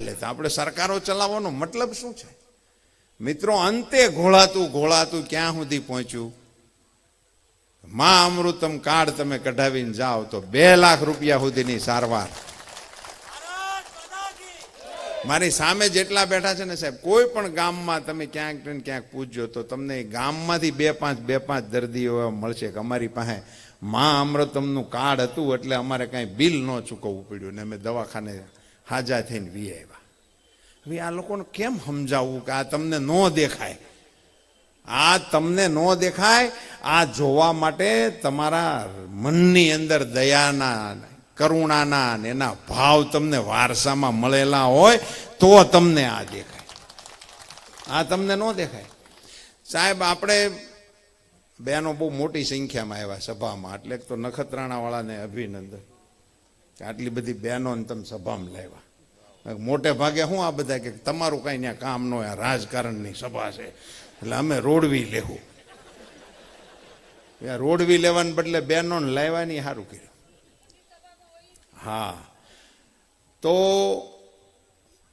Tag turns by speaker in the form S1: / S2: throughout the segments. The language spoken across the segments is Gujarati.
S1: લેતા. આપણે સરકારો ચલાવવાનો મતલબ શું છે મિત્રો? અંતે ઘોળાતું ક્યાં સુધી પહોંચ્યું? મા અમૃતમ કાર્ડ તમે કઢાવીને જાઓ તો 2 લાખ રૂપિયા સુધીની સારવાર. મારી સામે જેટલા બેઠા છે ને સાહેબ, કોઈ પણ ગામમાં તમે ક્યાંક ને ક્યાંક પૂછજો તો તમને ગામમાંથી 2-5 દર્દીઓ મળશે કે અમારી પાસે મા અમૃતમનું કાર્ડ હતું એટલે અમારે કાંઈ બિલ ન ચૂકવવું પડ્યું ને અમે દવાખાને હાજા થઈને વી આવ્યા. હવે આ લોકોને કેમ સમજાવવું કે આ તમને ન દેખાય? આ તમને ન દેખાય, આ જોવા માટે તમારા મનની અંદર દયાના, કરુણાના એના ભાવ તમને વારસામાં મળેલા હોય તો તમને આ દેખાય. આ તમને ન દેખાય. સાહેબ, આપણે બહેનો બહુ મોટી સંખ્યામાં આવ્યા સભામાં, એટલે તો નખત્રાણા વાળાને અભિનંદન. આટલી બધી બહેનોને તમે સભામાં લાવ્યા. મોટે ભાગે શું આ બધા કે તમારું કાંઈ ત્યાં કામ ન હોય, રાજકારણની સભા છે એટલે અમે રોડવી લેવું. રોડવી લેવાને બદલે બહેનોને લાવવાની સારું કર્યું. હા, તો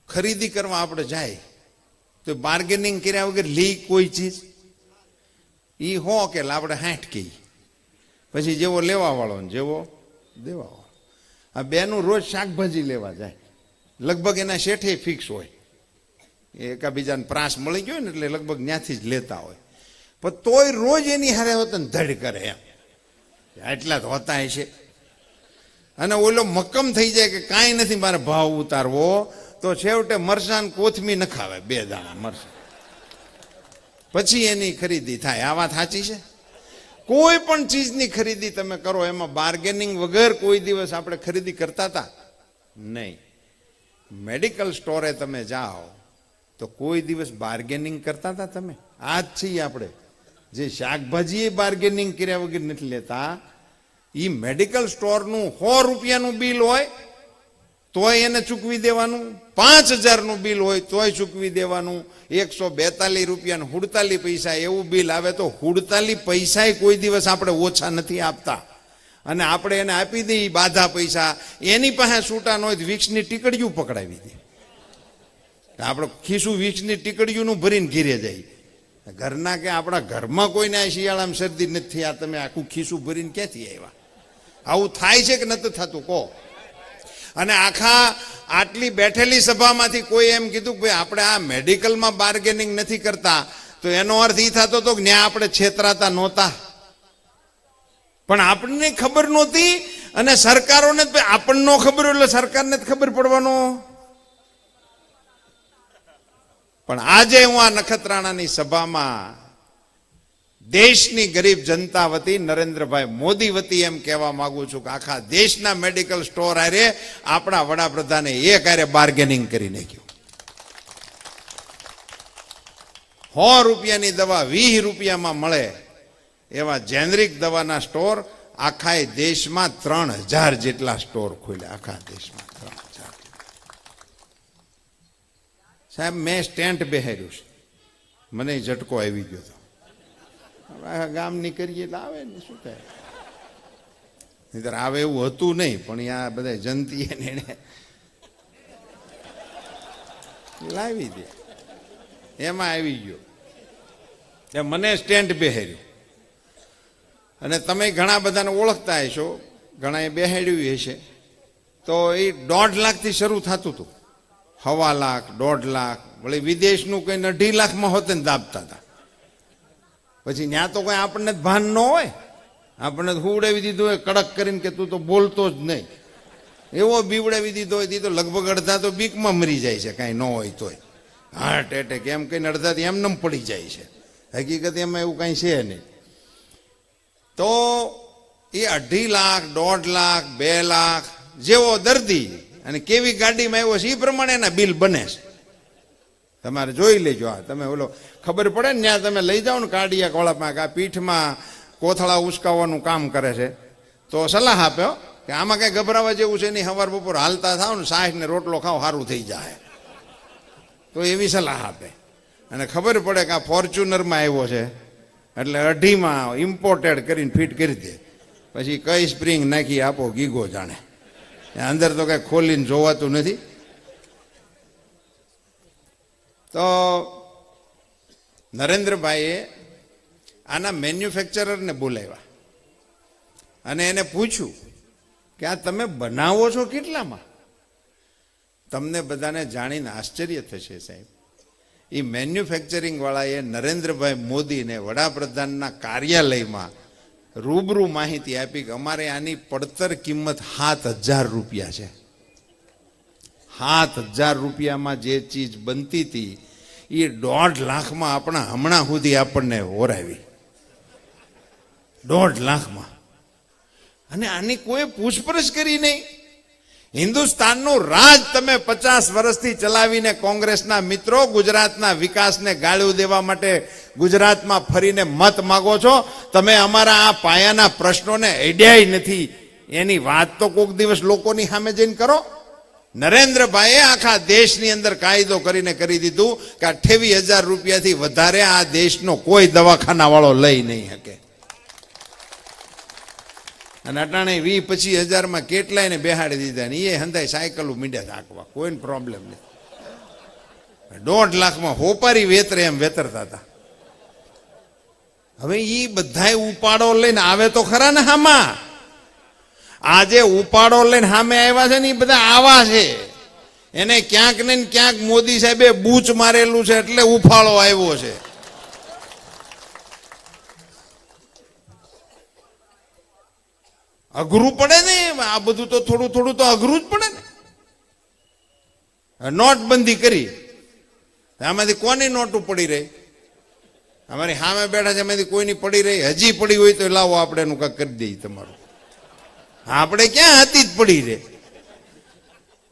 S1: ખરીદી કરવા આપણે જાય તો બાર્ગેનિંગ કર્યા વગર લી કોઈ ચીજ એ હો કે આપણે 60 કહી, પછી જેવો લેવા વાળો ને જેવો દેવા વાળો. આ બેનું રોજ શાકભાજી લેવા જાય, લગભગ એના શેઠે ફિક્સ હોય, એકાબીજાને પ્રાસ મળી ગયો ને એટલે લગભગ ત્યાંથી જ લેતા હોય. પણ તોય રોજ એની હારે હોતા ને ધડ કરે એમ, એટલા જ હોતા છે. અને ઓલો મક્કમ થઈ જાય કે કાંઈ નથી મારે ભાવ ઉતારવો, તો છેવટે મરચાં કોથમી નખાવે 2 દાણા મરચાં, પછી એની ખરીદી થાય. આ વાત સાચી છે? કોઈ પણ ચીજની ખરીદી તમે કરો એમાં બાર્ગેનિંગ વગર કોઈ દિવસ આપણે ખરીદી કરતા હતા નહીં. મેડિકલ સ્ટોરે તમે જાઓ તો કોઈ દિવસ બાર્ગેનિંગ કરતા હતા તમે? આ જ છીએ આપણે જે શાકભાજી બાર્ગેનિંગ કર્યા વગર નથી લેતા. એ મેડિકલ સ્ટોરનું 100 રૂપિયાનું બિલ હોય તોય એને ચૂકવી દેવાનું, 5000નું બિલ હોય તોય ચૂકવી દેવાનું, 142 રૂપિયા 47 પૈસા એવું બિલ આવે તો 47 પૈસા કોઈ દિવસ આપણે ઓછા નથી આપતા. અને આપણે એને આપી દઈએ બાધા પૈસા, એની પાસે છૂટા ન હોય તો વિક્સની ટીકડીયું પકડાવી દે. આપણે ખીસું વિક્સની ટીકડીઓનું ભરીને ઘીરે જાય. ઘરના કે આપણા ઘરમાં કોઈને આ શિયાળામાં શરદી નથી, આ તમે આખું ખીસું ભરીને ક્યાંથી આવ્યા? આવું થાય છે કે નથી થતું કહો? અને આટલી બેઠેલી સભામાંથી કોઈ એમ કીધું કે ભાઈ આપણે આ મેડિકલમાં બાર્ગેનિંગ નથી કરતા, તો એનો અર્થ એ થતો હતો કે ત્યાં આપણે છેતરાતા નહોતા. પણ આપણને ખબર નહોતી અને સરકારોને આપણને ખબર એટલે સરકારને જ ખબર પડવાનો. પણ આજે હું આ નખત્રાણાની સભામાં દેશની ગરીબ જનતા વતી, નરેન્દ્રભાઈ મોદી વતી એમ કહેવા માંગુ છું કે આખા દેશના મેડિકલ સ્ટોર હારે આપણા વડાપ્રધાને એક હારે બાર્ગેનિંગ કરી નાખ્યું. 100 રૂપિયાની દવા 20 રૂપિયામાં મળે એવા જેનરિક દવાના સ્ટોર આખા દેશમાં 3000 જેટલા સ્ટોર ખોલ્યા. આખા દેશમાં 3000. સાહેબ, મેં સ્ટેન્ટ બેહાર્યું છે, મને ઝટકો આવી ગયો હતો. ગામની કરીએ એટલે આવે ને, શું થાય? નહીતર આવે એવું હતું નહીં, પણ આ બધા જનતી એને લાવી દે એમાં આવી ગયો. મને સ્ટેન્ટ બેહાર્યું. અને તમે ઘણા બધાને ઓળખતા હશો, ઘણા બેહાડ્યું હશે. તો એ 1.5 લાખથી શરૂ થતું હતું, 1.25 લાખ, 1.5 લાખ, વળી વિદેશનું કઈ 2.5 લાખમાં હોતે ને દાબતા હતા. પછી ત્યાં તો કઈ આપણને ભાન ન હોય, આપણને હુવડાવી દીધું હોય કડક કરીને કે તું તો બોલતો જ નહીં, એવો બીવડાવી દીધો હોય. તો લગભગ અડધા તો બીકમાં મરી જાય છે, કાંઈ ન હોય તોય. હાર્ટ એટેક એમ કહીને અડધાથી એમને પડી જાય છે. હકીકત એમાં એવું કાંઈ છે નહીં. તો એ 2.5 લાખ, 1.5 લાખ, 2 લાખ જેવો દર્દી અને કેવી ગાડીમાં આવ્યો છે એ પ્રમાણે એના બિલ બને છે. તમારે જોઈ લેજો. આ તમે ઓલો ખબર પડે ને ત્યાં તમે લઈ જાઓ ને કાર્ડિયાક વાળામાં, આ પીઠમાં કોથળા ઉસકાવવાનું કામ કરે છે, તો સલાહ આપ્યો કે આમાં કઈ ગભરાવા જેવું છે નહીં, સવાર બપોર હાલતા થાવ ને 60 ને રોટલો ખાવ સારું થઈ જાય. તો એવી સલાહ આપે. અને ખબર પડે કે આ ફોર્ચ્યુનરમાં આવ્યો છે એટલે 2.5માં ઇમ્પોર્ટેડ કરીને ફિટ કરી દે. પછી કઈ સ્પ્રિંગ નાખી આપો ગીગો જાણે, અંદર તો કઈ ખોલીને જોવાતું નથી. તો નરેન્દ્રભાઈએ આના મેન્યુફેક્ચરરને બોલાવ્યા અને એને પૂછ્યું કે આ તમે બનાવો છો કેટલામાં? તમને બધાને જાણીને આશ્ચર્ય થશે સાહેબ, એ મેન્યુફેક્ચરિંગ વાળાએ નરેન્દ્રભાઈ મોદીને વડાપ્રધાનના કાર્યાલયમાં રૂબરૂ માહિતી આપી કે અમારે આની પડતર કિંમત 7,000 રૂપિયા છે. 7,000 રૂપિયામાં જે ચીજ બનતી હતી એ 1.5 લાખમાં આપણા હમણાં સુધી આપણને ઓરાવી. 1.5 લાખમાં. અને આની કોઈ પૂછપરછ કરી નહીં. હિન્દુસ્તાનનું રાજ તમે 50 વર્ષથી ચલાવીને કોંગ્રેસના મિત્રો ગુજરાતના વિકાસને ગાળ્યું દેવા માટે ગુજરાતમાં ફરીને મત માગો છો. તમે અમારા આ પાયાના પ્રશ્નોને અડ્યાય નથી. એની વાત તો કોઈક દિવસ લોકોની સામે જઈને કરો. નરેન્દ્રભાઈએ આખા દેશની અંદર કાયદો કરીને કરી દીધું કે 28,000 રૂપિયાથી વધારે આ દેશનો કોઈ દવાખાના વાળો લઈ નહીં શકે. અને અટાણે 20-25,000 કેટલાયને બેહાડી દીધા ને એ હંધાય સાયકલો મીડ્યા થાકવા, કોઈને પ્રોબ્લેમ નહીં. 1.5 લાખમાં હોપારી વેતરે એમ વેતરતા હતા. હવે એ બધાય ઉપાડો લઈને આવે તો ખરા ને હામાં. આજે ઉપાડો લઈને સામે આવ્યા છે ને એ બધા આવા છે. એને ક્યાંક ને ક્યાંક મોદી સાહેબે બૂચ મારેલું છે એટલે ઉફાળો આવ્યો છે. અઘરું પડે ને આ બધું, તો થોડું થોડું તો અઘરું જ પડે ને. નોટબંધી કરી, આમાંથી કોની નોટો પડી રહી? અમારી સામે બેઠા છે એમાંથી કોઈની પડી રહી? હજી પડી હોય તો લાવો આપણે એનું કાંઈક કરી દઈએ તમારું. આપણે ક્યાં હતી જ પડી રે.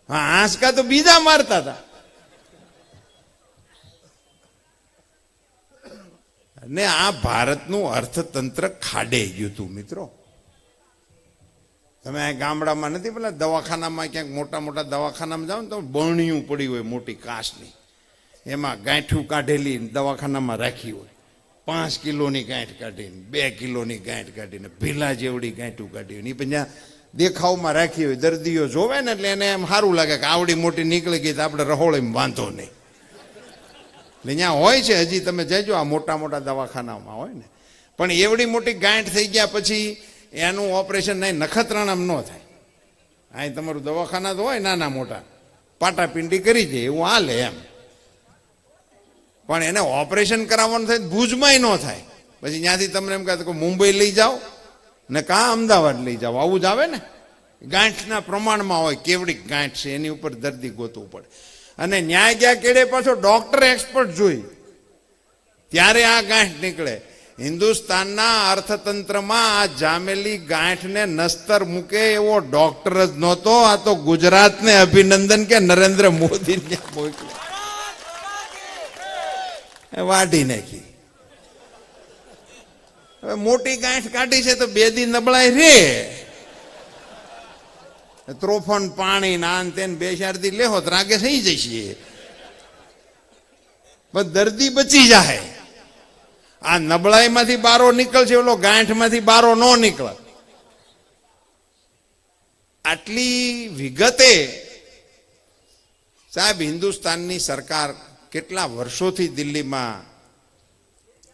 S1: હા, આંસકા તો બીજા મારતા હતા. અને આ ભારતનું અર્થતંત્ર ખાડે ગયું હતું મિત્રો. તમે આ ગામડામાં નથી પેલા દવાખાનામાં ક્યાંક મોટા મોટા દવાખાનામાં જાઓ ને તો બરણીયું પડી હોય મોટી કાચની, એમાં ગાંઠું કાઢેલી દવાખાનામાં રાખી હોય. 5 કિલોની ગાંઠ કાઢીને, 2 કિલોની ગાંઠ કાઢીને, ભીલા જેવડી ગાંઠું કાઢી હોય. એ પછી દેખાવમાં રાખી હોય. દર્દીઓ જોવે ને એટલે એને એમ સારું લાગે કે આવડી મોટી નીકળી ગઈ તો આપણે રહોળીમાં વાંધો નહીં. એટલે ત્યાં હોય છે હજી, તમે જજો આ મોટા મોટા દવાખાનામાં હોય ને. પણ એવડી મોટી ગાંઠ થઈ ગયા પછી એનું ઓપરેશન નહીં નખત્રાણામ ન થાય. અહીં તમારું દવાખાના તો હોય નાના મોટા, પાટાપિંડી કરી દે એવું હાલે એમ. પણ એને ઓપરેશન કરાવવાનું થાય ભુજમાંય ન થાય. પછી ત્યાંથી તમને એમ કહે કે મુંબઈ લઈ જાઓ ને કાં અમદાવાદ લઈ જાઓ, આવું જ આવે ને. ગાંઠના પ્રમાણમાં હોય, કેવડી ગાંઠ છે એની ઉપર દર્દી ગોતવું પડે. અને ન્યાય ગયા કેડે પાછો ડોક્ટર એક્સપર્ટ જોઈ ત્યારે આ ગાંઠ નીકળે. હિન્દુસ્તાનના અર્થતંત્રમાં આ જામેલી ગાંઠને નસ્તર મૂકે એવો ડોક્ટર જ નહોતો. આ તો ગુજરાતને અભિનંદન કે નરેન્દ્ર મોદીને મોકલે વાઢી નાખી. હવે મોટી ગાંઠ કાઢી છે તો 2 દી નબળાઈ રે. ત્રોફન પાણી નાન તેન 2-4 દી લેહો તો રાગે થઈ જશે, પણ દર્દી બચી જાય. આ નબળાઈમાંથી બારો નીકળશે, ઓલો ગાંઠમાંથી બારો ન નીકળે. આટલી વિગતે સાહેબ હિન્દુસ્તાનની સરકાર કેટલા વર્ષોથી દિલ્હીમાં,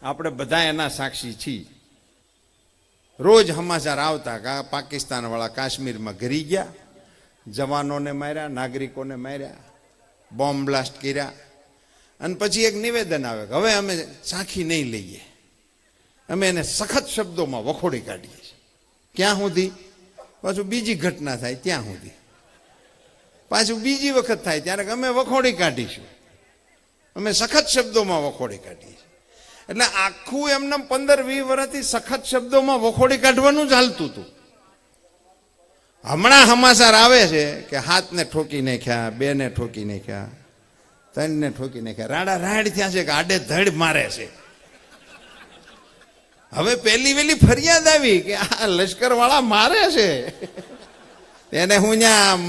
S1: આપણે બધા એના સાક્ષી છીએ. રોજ સમાચાર આવતા કે પાકિસ્તાન વાળા કાશ્મીરમાં ઘરી ગયા, જવાનોને માર્યા, નાગરિકોને માર્યા, બોમ્બ બ્લાસ્ટ કર્યા. અને પછી એક નિવેદન આવે કે હવે અમે સાખી નહીં લઈએ, અમે એને સખત શબ્દોમાં વખોડી કાઢીએ છીએ. ક્યાં સુધી? પાછું બીજી ઘટના થાય ત્યાં સુધી, પાછું બીજી વખત થાય ત્યારે અમે વખોડી કાઢીશું, અમે સખત શબ્દોમાં વખોડી કાઢીએ છીએ. એટલે આખું એમને 15-20 વર્ષથી સખત શબ્દોમાં વખોડી કાઢવાનું જ હાલતું હતું. હમણાં સમાચાર આવે છે કે 7ને ઠોકી નાખ્યા, 2ને ઠોકી નાખ્યા, 3ને ઠોકી નાખ્યા. રાડા રાડ થયા છે કે આડે ધડ મારે છે. હવે પહેલી વેલી ફરિયાદ આવી કે આ લશ્કર વાળા મારે છે. એને હું ત્યાં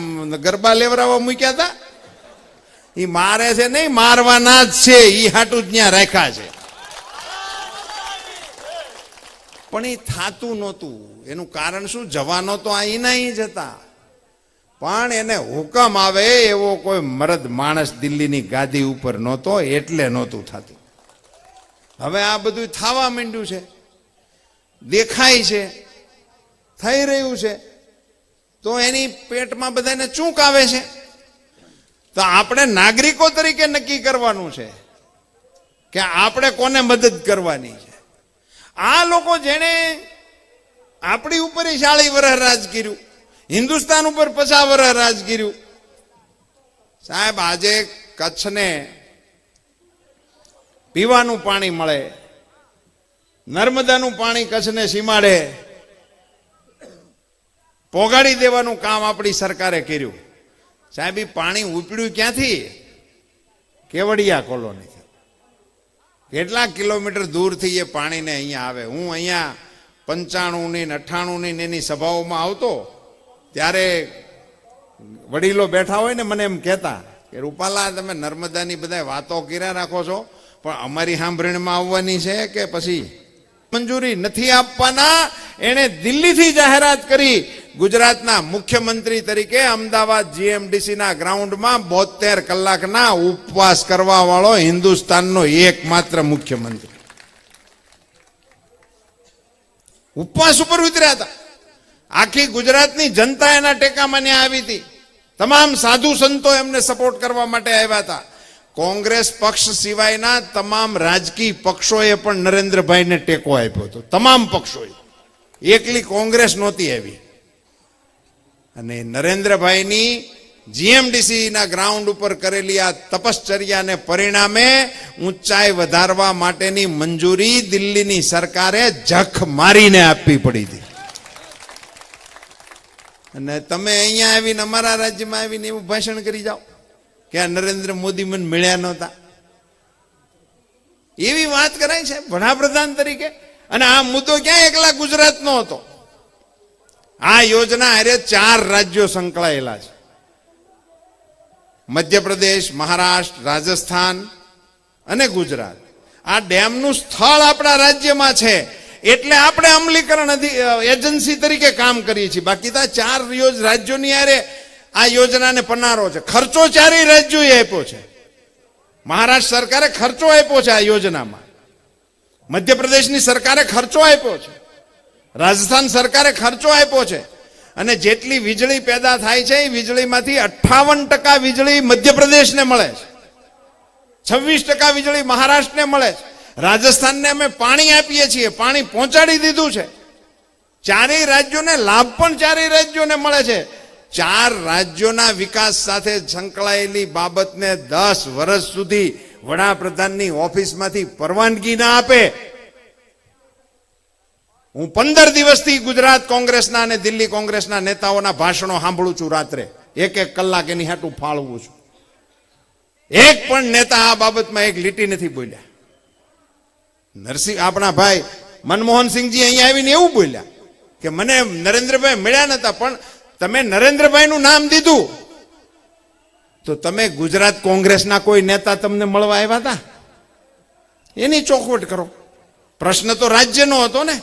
S1: ગરબા લેવરાવા મૂક્યા હતા, એ મારે છે નહીં, મારવાના જ છે, એ હાટું જ ત્યાં રાખ્યા છે. પણ એ થાતું નહોતું. એનું કારણ શું? જવાનો તો અહીંના જ હતા, પણ એને હુકમ આવે એવો કોઈ મરદ માણસ દિલ્હીની ગાદી ઉપર નહોતો, એટલે નહોતું થતું. હવે આ બધું થવા માંડ્યું છે, દેખાય છે, થઈ રહ્યું છે, તો એની પેટમાં બધાને ચૂંક આવે છે. તો આપણે નાગરિકો તરીકે નક્કી કરવાનું છે કે આપણે કોને મદદ કરવાની છે. આ લોકો જેણે આપણી ઉપર 40 વર્ષ રાજ કર્યું, હિન્દુસ્તાન ઉપર 50 વર્ષ રાજ કર્યું. સાહેબ, આજે કચ્છને પીવાનું પાણી મળે, નર્મદાનું પાણી કચ્છને સીમાડે પોગાડી દેવાનું કામ આપણી સરકારે કર્યું. સાહેબ, એ પાણી ઉપડ્યું ક્યાંથી? કેવડિયા કોલોનીથી. કેટલા કિલોમીટર દૂરથી એ પાણીને અહીંયા આવે. હું અહીંયા 95ની ને 98ની એની સભાઓમાં આવતો, ત્યારે વડીલો બેઠા હોય ને મને એમ કહેતા કે રૂપાલા, તમે નર્મદાની બધા વાતો કર્યા રાખો છો, પણ અમારી સાંભળણીમાં આવવાની છે કે પછી? મંજૂરી નથી આપવાના. એણે દિલ્હીથી જાહેરાત કરી, ગુજરાતના મુખ્યમંત્રી તરીકે અમદાવાદ જીએમડીસીના ગ્રાઉન્ડમાં 72 કલાકના ઉપવાસ કરવા વાળો હિન્દુસ્તાનનો એકમાત્ર મુખ્યમંત્રી ઉપવાસ ઉપર ઉતર્યા હતા. આખી ગુજરાતની જનતા એના ટેકામાં ન્યા આવી હતી. તમામ સાધુ સંતો એમને સપોર્ટ કરવા માટે આવ્યા હતા. કોંગ્રેસ પક્ષ સિવાયના તમામ રાજકીય પક્ષોએ પણ નરેન્દ્રભાઈને ટેકો આપ્યો હતો. તમામ પક્ષોએ, એકલી કોંગ્રેસ નહોતી આવી. અને નરેન્દ્રભાઈની જીએમડીસીના ગ્રાઉન્ડ ઉપર કરેલી આ તપશ્ચર્યાને પરિણામે ઊંચાઈ વધારવા માટેની મંજૂરી દિલ્હીની સરકારે જખ મારીને આપવી પડી હતી. અને તમે અહીંયા આવીને અમારા રાજ્યમાં આવીને એવું ભાષણ કરી જાઓ કે આ નરેન્દ્ર મોદી મને મળ્યા નહોતા, એવી વાત કરાય છે વડાપ્રધાન તરીકે. અને આ મુદ્દો ક્યાં એકલા ગુજરાતનો હતો. આ યોજના હારે 4 રાજ્યો સંકળાયેલા છે: મધ્યપ્રદેશ, મહારાષ્ટ્ર, રાજસ્થાન અને ગુજરાત. આ ડેમનું સ્થળ આપણા રાજ્યમાં છે, એટલે આપણે અમલીકરણ એજન્સી તરીકે કામ કરીએ છીએ. બાકી તો 4 રાજ્યોની હારે આ યોજનાને પનારો છે. ખર્ચો 4 રાજ્યોએ આપ્યો છે. મહારાષ્ટ્ર સરકારે ખર્ચો આપ્યો છે આ યોજનામાં, મધ્યપ્રદેશની સરકારે ખર્ચો આપ્યો છે, રાજસ્થાન સરકારે ખર્ચો આપ્યો છે. અને જેટલી વીજળી પેદા થાય છે એ વીજળીમાંથી 58% વીજળી મધ્યપ્રદેશને મળે છે, 26% વીજળી મહારાષ્ટ્રને મળે છે. રાજસ્થાનને અમે પાણી આપીએ છીએ, પાણી પહોંચાડી દીધું છે. 4 રાજ્યોને લાભ પણ 4 રાજ્યોને મળે છે. 4 રાજ્યોના વિકાસ સાથે સંકળાયેલી બાબતને 10 વર્ષ સુધી વડાપ્રધાનની ઓફિસમાંથી પરવાનગી ના આપે. હું 15 દિવસથી ગુજરાત કોંગ્રેસના અને દિલ્હી કોંગ્રેસના નેતાઓના ભાષણો સાંભળું છું. રાત્રે 1-1 કલાક એની હાટું ફાળવું છું. એક પણ નેતા આ બાબતમાં એક લીટી નથી બોલ્યા. આપણા ભાઈ મનમોહનસિંહજી અહીંયા આવીને એવું બોલ્યા કે મને નરેન્દ્રભાઈ મળ્યા નતા, પણ તમે નરેન્દ્રભાઈનું નામ દીધું તો તમે ગુજરાત કોંગ્રેસના કોઈ નેતા તમને મળવા આવ્યા હતા? એની ચોખવટ કરો. પ્રશ્ન તો રાજ્યનો હતો ને.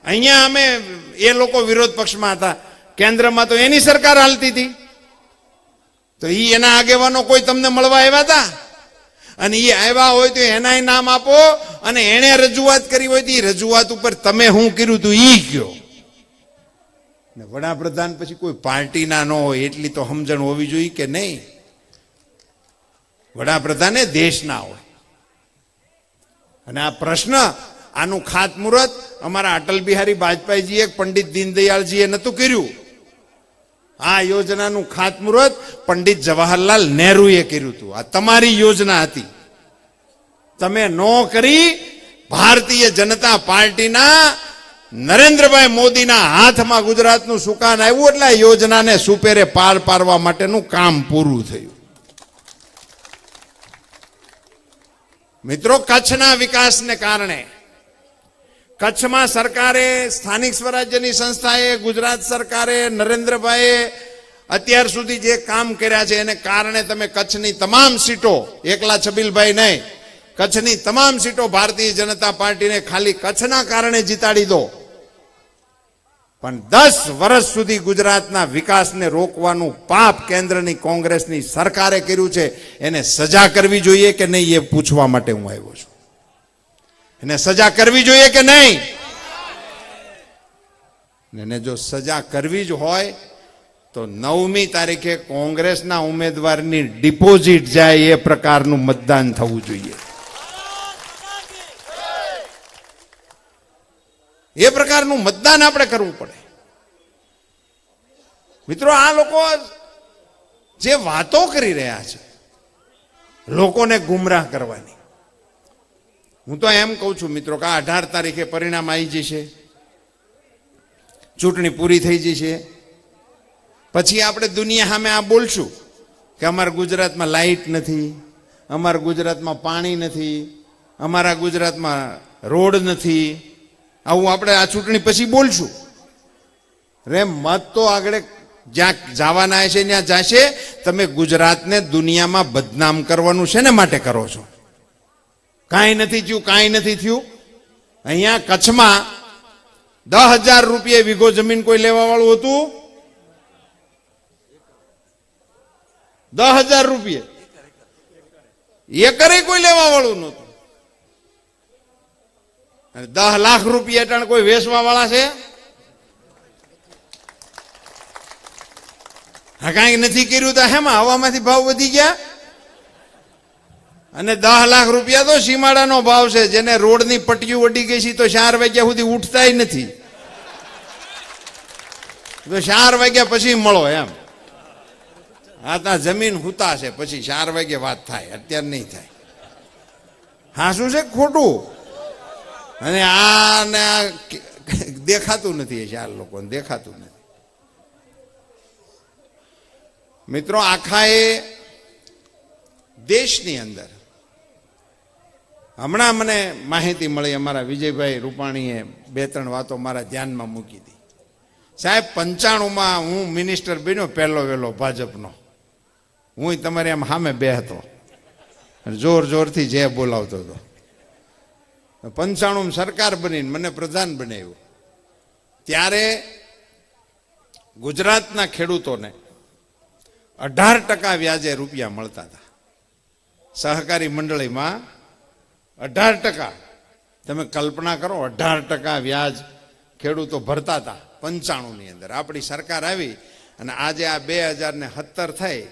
S1: અહીંયા અમે એ લોકો વિરોધ પક્ષમાં હતા, કેન્દ્રમાં તો એની સરકાર હાલતી હતી, તો એના આગેવાનો કોઈ તમને મળવા આવ્યા હતા? અને એ આવ્યા હોય તો એનાય નામ આપો, અને એને રજૂઆત કરી હોય તો એ રજૂઆત ઉપર તમે શું કર્યું તું ઈ કયો. વડાપ્રધાન પછી કોઈ પાર્ટીના ન હોય એટલી તો સમજણ હોવી જોઈએ કે નહીં. વડાપ્રધાન એ દેશના હોય. અને આ પ્રશ્ન, આનું ખાતમુહૂર્ત અમારા અટલ બિહારી વાજપેયીજીએ, પંડિત દીનદયાળજીએ નતું કર્યું. આ યોજનાનું ખાતમુહૂર્ત પંડિત જવાહરલાલ નહેરુએ કર્યું હતું. આ તમારી યોજના હતી, તમે નો કરી. ભારતીય જનતા પાર્ટીના નરેન્દ્રભાઈ મોદીના હાથમાં ગુજરાતનું સુકાન આવ્યું, એટલે આ યોજનાને સુપેરે પાર પાડવા માટેનું કામ પૂરું થયું. મિત્રો, કચ્છના વિકાસને કારણે કચ્છમાં સરકારે, સ્થાનિક સ્વરાજ્યની સંસ્થાએ, ગુજરાત સરકારે, નરેન્દ્રભાઈએ અત્યાર સુધી જે કામ કર્યા છે એને કારણે તમે કચ્છની તમામ સીટો, એકલા છબીલભાઈ નહીં, કચ્છની તમામ સીટો ભારતીય જનતા પાર્ટીને ખાલી કચ્છના કારણે જીતાડી દો. પણ 10 વર્ષ સુધી ગુજરાતના વિકાસને રોકવાનું પાપ કેન્દ્રની કોંગ્રેસની સરકારે કર્યું છે. એને સજા કરવી જોઈએ કે નહીં, એ પૂછવા માટે હું આવ્યો છું. એને સજા કરવી જોઈએ કે નહીં? એને જો સજા કરવી જ હોય તો 9મી તારીખે કોંગ્રેસના ઉમેદવારની ડિપોઝિટ જાય એ પ્રકારનું મતદાન થવું જોઈએ. એ પ્રકારનું મતદાન આપણે કરવું પડે. મિત્રો, આ લોકો જે વાતો કરી રહ્યા છે લોકોને ગુમરાહ કરવાની, હું તો એમ કહું છું મિત્રો કે 18 તારીખે પરિણામ આવી જશે, ચૂંટણી પૂરી થઈ જશે, પછી આપણે દુનિયા સામે આ બોલશું કે અમારા ગુજરાતમાં લાઇટ નથી, અમારા ગુજરાતમાં પાણી નથી, અમારા ગુજરાતમાં રોડ નથી. આવું આપણે આ ચૂંટણી પછી બોલશું. રે મત તો આગળ જ્યાં જવાના છે ત્યાં જશે. તમે ગુજરાતને દુનિયામાં બદનામ કરવાનું છે ને માટે કરો છો. કાંઈ નથી થયું, કાંઈ નથી થયું. અહીંયા કચ્છમાં 10,000 રૂપિયા વીઘો જમીન કોઈ લેવા વાળું હતું? 10,000 રૂપિયા એકરે કોઈ લેવા વાળું નહોતું. 10 લાખ રૂપિયા ટાણ કોઈ વેચવા વાળા છે? હા, કાંઈ નથી કર્યું તો હેમાં હવામાંથી ભાવ વધી ગયા. અને 10 લાખ રૂપિયા તો સીમાડાનો ભાવ છે. જેને રોડની પટ્ટીઓ વડી ગઈ છે તો 4 વાગ્યા સુધી ઉઠતાય નથી. તો 4 વાગ્યા પછી મળો એમ. હા, ત્યાં જમીન હુતા છે, પછી 4 વાગે વાત થાય, અત્યારે નહીં થાય. હા, શું છે ખોટું? અને આને દેખાતું નથી, 4 લોકોને દેખાતું નથી. મિત્રો, આખા એ દેશની અંદર હમણાં મને માહિતી મળી, અમારા વિજયભાઈ રૂપાણીએ 2-3 વાતો મારા ધ્યાનમાં મૂકી હતી. સાહેબ, 95માં હું મિનિસ્ટર બન્યો, પહેલો વહેલો ભાજપનો. હું તમારે એમ સામે બેહતો, જોર જોરથી જે બોલાવતો હતો. 95 સરકાર બનીને મને પ્રધાન બનાવ્યું. ત્યારે ગુજરાતના ખેડૂતોને 18% વ્યાજે રૂપિયા મળતા હતા. સહકારી મંડળીમાં 18%. તમે કલ્પના કરો, 18% વ્યાજ ખેડૂતો ભરતા હતા 95ની અંદર. આપણી સરકાર આવી અને આજે આ 2017 થઈ,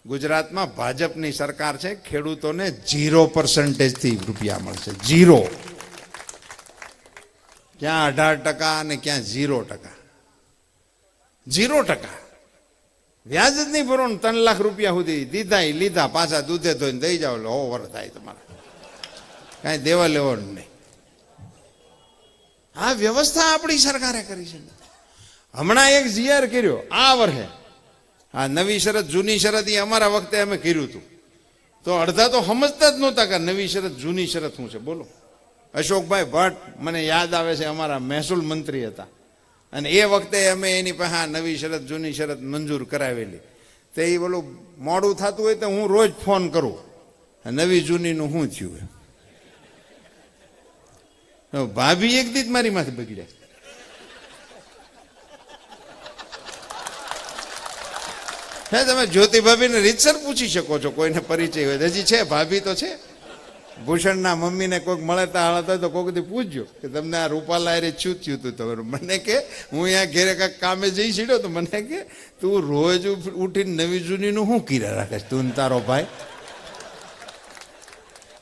S1: ગુજરાતમાં ભાજપની સરકાર છે. ખેડૂતોને 0% રૂપિયા મળશે. 0. ક્યાં 18% અને ક્યાં 0%? 0%. વ્યાજ જ નહીં ભરો ને 3 લાખ રૂપિયા સુધી દીધા લીધા, પાછા દૂધે ધોઈને દઈ જાવ એટલે ઓવર થાય તમારે, કાંઈ દેવા લેવાનું નહીં. આ વ્યવસ્થા આપણી સરકારે કરી છે. હમણાં એક જીઆર કર્યો આ વર્ષે. આ નવી શરત જૂની શરત એ અમારા વખતે અમે કર્યું હતું, તો અડધા તો સમજતા જ નહોતા કે નવી શરત જૂની શરત શું છે. બોલો, અશોકભાઈ ભટ્ટ મને યાદ આવે છે, અમારા મહેસૂલ મંત્રી હતા. અને એ વખતે અમે એની પાસે નવી શરત જૂની શરત મંજૂર કરાવેલી. તો એ બોલું મોડું થતું હોય તો હું રોજ ફોન કરું, નવી જૂનીનું શું થયું. ભાભી એક દી મારી માથે બગડ્યા. તમે જ્યોતિ ભાભીને રીતસર પૂછી શકો છો, કોઈને પરિચય હોય. હજી છે, ભાભી તો છે. ભૂષણના મમ્મીને કોઈક મળે તો હાલતા તો કોઈક દી પૂછજો કે તમને આ રૂપાલા એ શું થયું હતું. તો મને કે હું અહીંયા ઘેરે કાંઈક કામે જઈ સીડ્યો તો મને કે તું રોજ ઉઠીને નવી જૂનીનું શું કીરા રાખે તું તારો ભાઈ.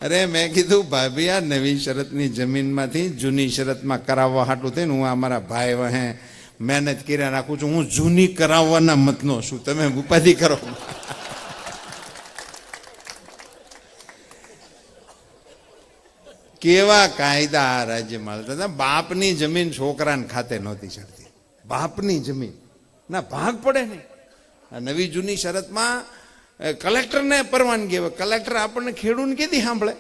S1: અરે મેં કીધું ભાભી, આ નવી શરતની જમીનમાંથી જૂની શરતમાં કરાવવા હાટું થઈને હું અમારા ભાઈ વહે મહેનત કર્યા રાખું છું. હું જૂની કરાવવાના મતનો છું, તમે ઉપાધિ કરો. કેવા કાયદા આ રાજ્યમાં હાલતા હતા. બાપની જમીન છોકરાને ખાતે નહોતી ચડતી. બાપની જમીન ના ભાગ પડે નહીં. આ નવી જૂની શરતમાં કલેક્ટરને પરવાનગી હવે. કલેક્ટર આપણને ખેડૂતને કીધી સાંભળે.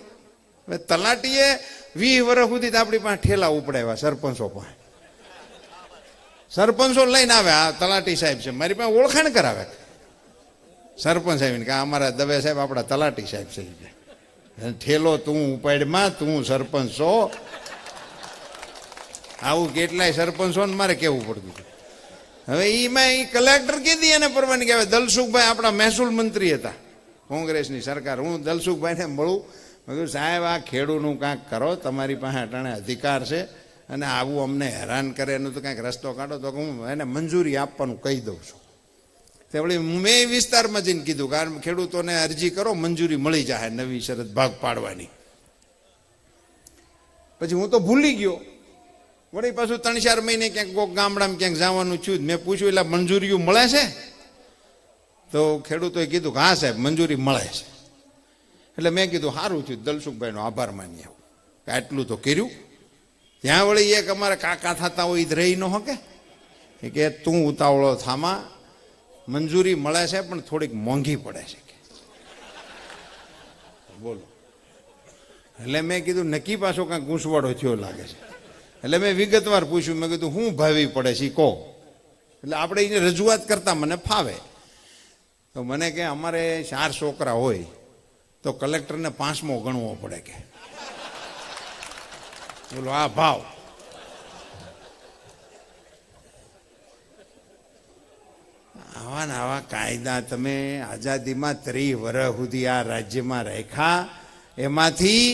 S1: હવે તલાટીએ 20 વર્ષ સુધી આપણી પાસે ઠેલા ઉપડાવ્યા સરપંચો પાસે. સરપંચો લઈને આવે, આ તલાટી સાહેબ છે, મારી પાસે ઓળખાણ કરાવે સરપંચ સાહેબ કે અમારા દવે સાહેબ આપણા તલાટી સાહેબ છે. ઠેલો તું ઉપાડમાં, તું સરપંચ છો. આવું કેટલાય સરપંચોને મારે કહેવું પડતું હતું. હવે એમાં એ કલેક્ટર કીધી એને પરવાની કહેવાય. દલસુખભાઈ આપણા મહેસૂલ મંત્રી હતા કોંગ્રેસની સરકાર. હું દલસુખભાઈને મળું, મેં કીધું સાહેબ આ ખેડૂતનું કાંઈક કરો, તમારી પાસે અટાણે અધિકાર છે અને આવું અમને હેરાન કરે એનું તો કાંઈક રસ્તો કાઢો. તો હું એને મંજૂરી આપવાનું કહી દઉં છું. તે વળી મેં વિસ્તારમાં જઈને કીધું કારણ ખેડૂતોને અરજી કરો, મંજૂરી મળી જાય નવી શરત ભાગ પાડવાની. પછી હું તો ભૂલી ગયો. વળી પાછું 3-4 મહિને ક્યાંક કોઈક ગામડામાં ક્યાંક જવાનું થયું. મેં પૂછ્યું એટલે મંજૂરીઓ મળે છે? તો ખેડૂતોએ કીધું કે હા સાહેબ મંજૂરી મળે છે. એટલે મેં કીધું સારું થયું, દલસુખભાઈનો આભાર માની આવું કે આટલું તો કર્યું. ત્યાં વળી એક અમારે કાકા થતા હોય એ રહી ન શકે કે તું ઉતાવળો થામા, મંજૂરી મળે છે પણ થોડીક મોંઘી પડે છે. બોલો. એટલે મેં કીધું નક્કી પાછો કાંઈક ગૂંસવાડો થયો લાગે છે. એટલે મેં વિગતવાર પૂછ્યું, મેં કીધું શું ભાવી પડે છે કહો. એટલે આપણે એને રજૂઆત કરતા મને ફાવે. તો મને કે અમારે 4 છોકરા હોય તો કલેક્ટરને 5મો ગણવો પડે કે. બોલો આ ભાવ. આવા ને આવા કાયદા તમે આઝાદીમાં 30 વર્ષ સુધી આ રાજ્યમાં રાખ્યા, એમાંથી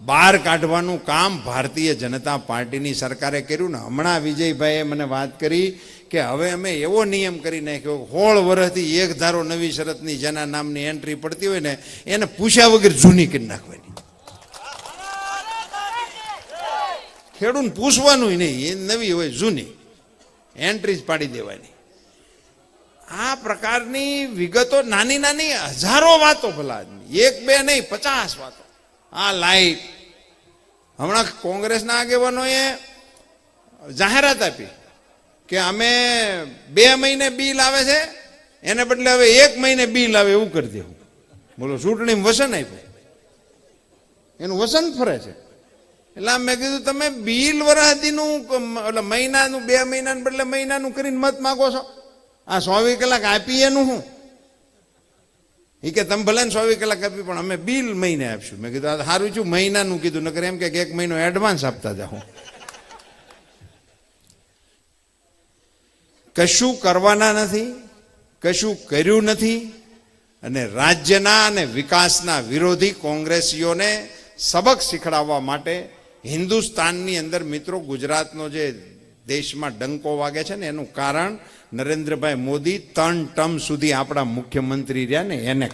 S1: બહાર કાઢવાનું કામ ભારતીય જનતા પાર્ટીની સરકારે કર્યું ને. હમણાં વિજયભાઈએ મને વાત કરી કે હવે અમે એવો નિયમ કરી નાખ્યો 16 વર્ષથી એક ધારો નવી શરતની જેના નામની એન્ટ્રી પડતી હોય ને એને પૂછ્યા વગર જૂની કરી નાખવાની. ખેડૂત પૂછવાનું નહીં, એ નવી હોય જૂની એન્ટ્રી જ પાડી દેવાની. આ પ્રકારની વિગતો નાની નાની હજારો વાતો, ભલા 1-2 નહીં 50 વાતો. આ લાઈટ હમણાં કોંગ્રેસના આગેવાનોએ જાહેરાત આપી કે અમે 2 મહિને બિલ આવે છે એને બદલે હવે 1 મહિને બિલ આવે એવું કરી દેવું. બોલો ચૂંટણીમાં વસન આપ્યું, એનું વસન ફરે છે. એટલે મેં કીધું તમે બિલ વરહદીનું એટલે મહિનાનું 2 મહિનાને બદલે મહિનાનું કરીને મત માગો છો. આ 24 કલાક આપી એનું શું? એ કે તમે ભલે 24 કલાક આપી પણ અમે બિલ મહિને આપશું. મેં કીધું આ સારું છું મહિનાનું કીધું, નકર એમ કે 1 મહિનો એડવાન્સ આપતા જાઓ. કશું કરવાના નથી, કશું કર્યું નથી અને રાજ્યના અને વિકાસના વિરોધી કોંગ્રેસીઓને સબક શીખડાવવા માટે હિન્દુસ્તાનની અંદર મિત્રો ગુજરાતનો જે દેશમાં ડંકો વાગે છે ને એનું કારણ નરેન્દ્રભાઈ મોદી 3 ટર્મ સુધી આપણા મુખ્યમંત્રી રહ્યા ને એને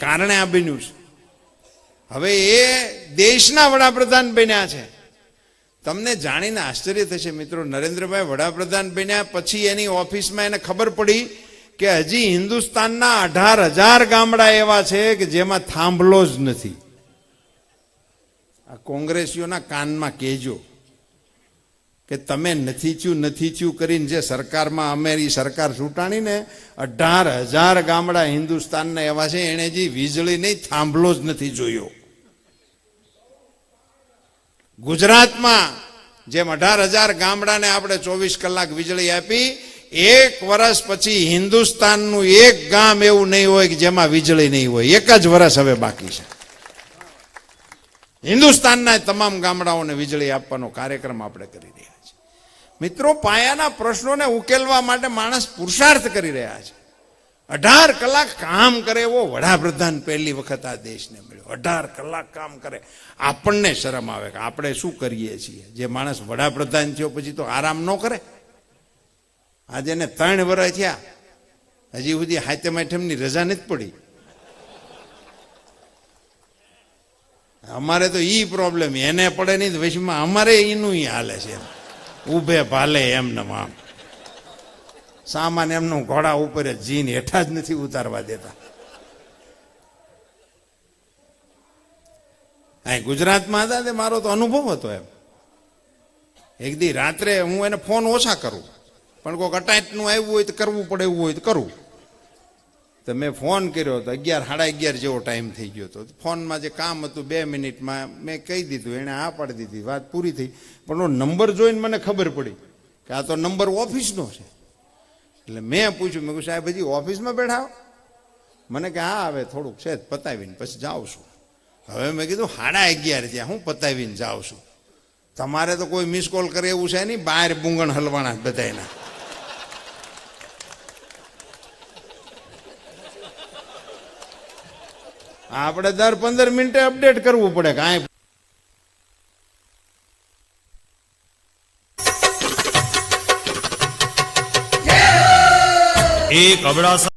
S1: કારણે આ બન્યું છે. હવે એ દેશના વડાપ્રધાન બન્યા છે. તમને જાણીને આશ્ચર્ય થશે મિત્રો, નરેન્દ્રભાઈ વડાપ્રધાન બન્યા પછી એની ઓફિસમાં એને ખબર પડી કે હજી હિન્દુસ્તાનના 18,000 ગામડા એવા છે કે જેમાં થાંભલો જ નથી. આ કોંગ્રેસીઓના કાનમાં કહેજો કે તમે નથી થયું કરીને જે સરકારમાં અમારી સરકાર ચૂંટાણી ને 18,000 ગામડા હિન્દુસ્તાનના એવા છે એને જે વીજળી નહીં થાંભલો જ નથી જોયો. ગુજરાતમાં જેમ 18,000 ગામડાને આપણે 24 કલાક વીજળી આપી, 1 વર્ષ પછી હિન્દુસ્તાનનું એક ગામ એવું નહીં હોય કે જેમાં વીજળી નહીં હોય. 1 જ વર્ષ હવે બાકી છે. હિન્દુસ્તાનના તમામ ગામડાઓને વીજળી આપવાનો કાર્યક્રમ આપણે કરી રહ્યા છીએ. મિત્રો પાયાના પ્રશ્નોને ઉકેલવા માટે માણસ પુરુષાર્થ કરી રહ્યા છે. 18 કલાક કામ કરે એવો વડાપ્રધાન પહેલી વખત આ દેશને મળ્યો. 18 કલાક કામ કરે. આપણને શરમ આવે કે આપણે શું કરીએ છીએ. જે માણસ વડાપ્રધાન થયો પછી તો આરામ ન કરે. આજે એને 3 વર્ષ થયા, હજી સુધી હાથમ આઠમની રજા નથી પડી. અમારે તો ઈ પ્રોબ્લેમ, એને પડે નહીં વચમાં અમારે એનું હાલે છે. ઉભે ભાલે એમને આમ સામાન એમનું ઘોડા ઉપર જ જીન હેઠા જ નથી ઉતારવા દેતા. અહીં ગુજરાતમાં હતા તે મારો તો અનુભવ હતો એમ. એક દી રાત્રે હું એને ફોન ઓછા કરું પણ કોઈક અટાઈટનું આવ્યું હોય તો કરવું પડે એવું હોય તો કરું. તો મેં ફોન કર્યો તો 11, સાડા 11 જેવો ટાઈમ થઈ ગયો હતો. ફોનમાં જે કામ હતું 2 મિનિટમાં મેં કહી દીધું, એણે હા પાડી દીધી, વાત પૂરી થઈ. પણ નંબર જોઈને મને ખબર પડી કે આ તો નંબર ઓફિસનો છે. એટલે મેં પૂછ્યું, મેં કહ્યું સાહેબ હજી ઓફિસમાં બેઠા? મને કે હા હવે થોડુંક છે પતાવીને પછી જાઉં છું. હવે મેં કીધું 11:30 થયા, હું પતાવીને જાઉં છું. તમારે તો કોઈ મિસ કોલ કરે એવું છે નહીં, બહાર બુંગણ હલવાના બધાયના. આપણે દર 15 મિનિટે અપડેટ કરવું પડે કાંઈ.
S2: એક અબડાસા